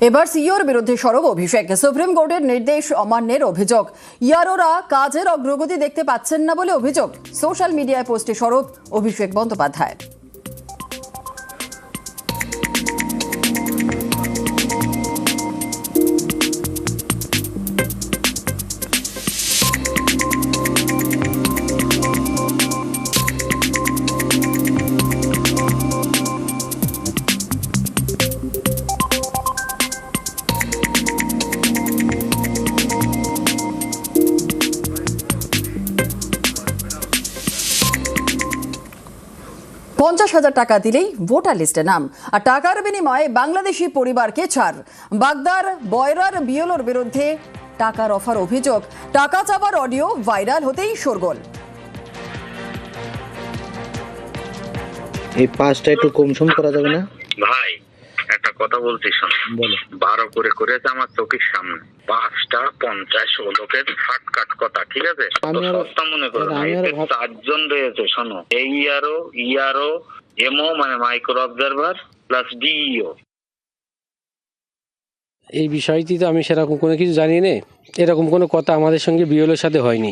এবার সিইওর বিরুদ্ধে সরব অভিষেক। সুপ্রিম কোর্টের নির্দেশ অমান্যের অভিযোগ। ইয়ারোরা কাজের অগ্রগতি দেখতে পাচ্ছেন না বলে অভিযোগ। সোশ্যাল মিডিয়ায় পোস্টে সরব অভিষেক বন্দ্যোপাধ্যায়। $50,000 টাকা দিলেই ভোটার লিস্টে নাম, আর টাকার বিনিময়ে বাংলাদেশি পরিবারকে ছাড়। বাগদার বয়রার বিএলওর বিরুদ্ধে টাকার অফার অভিযোগ। টাকা চাওয়ার অডিও ভাইরাল হতেই শোরগোল। এই পাঁচটা একটু কম করা যাবে না ভাই? একটা কথা বলছি শোন, বলো। 12 করে করেছে আমার চোখের সামনে, 5টা 50 লোকের শর্টকাট কথা, ঠিক আছে? সস্তা মনে করো না, এতে 4 জন রয়েছে। শোনো, এই ইয়ারো এমও মানে মাইক্রো অবজারভার প্লাস ডিইও। এই বিষয়টি তো আমি সেরকম কোনো কিছু জানি না। এরকম কোনো কথা আমাদের সঙ্গে বিএলওর সাথে হয়নি।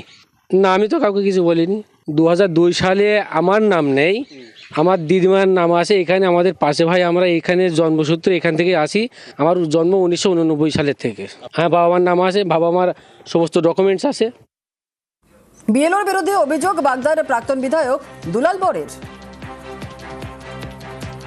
না, আমি তো কাউকে কিছু বলিনি। 2002 সালে আমার নাম নেই, আমার দিদিমার নাম আছে এখানে। আমাদের পাশে ভাই, আমরা এখানে জন্মসূত্রে এখান থেকে আসি। আমার জন্ম 1989 সালের থেকে। হ্যাঁ, বাবা মার নাম আছে, বাবা মার সমস্ত ডকুমেন্টস আছে। বিএলওর বিরুদ্ধে অভিযোগ বাগদার প্রাক্তন বিধায়ক দুলাল বরের।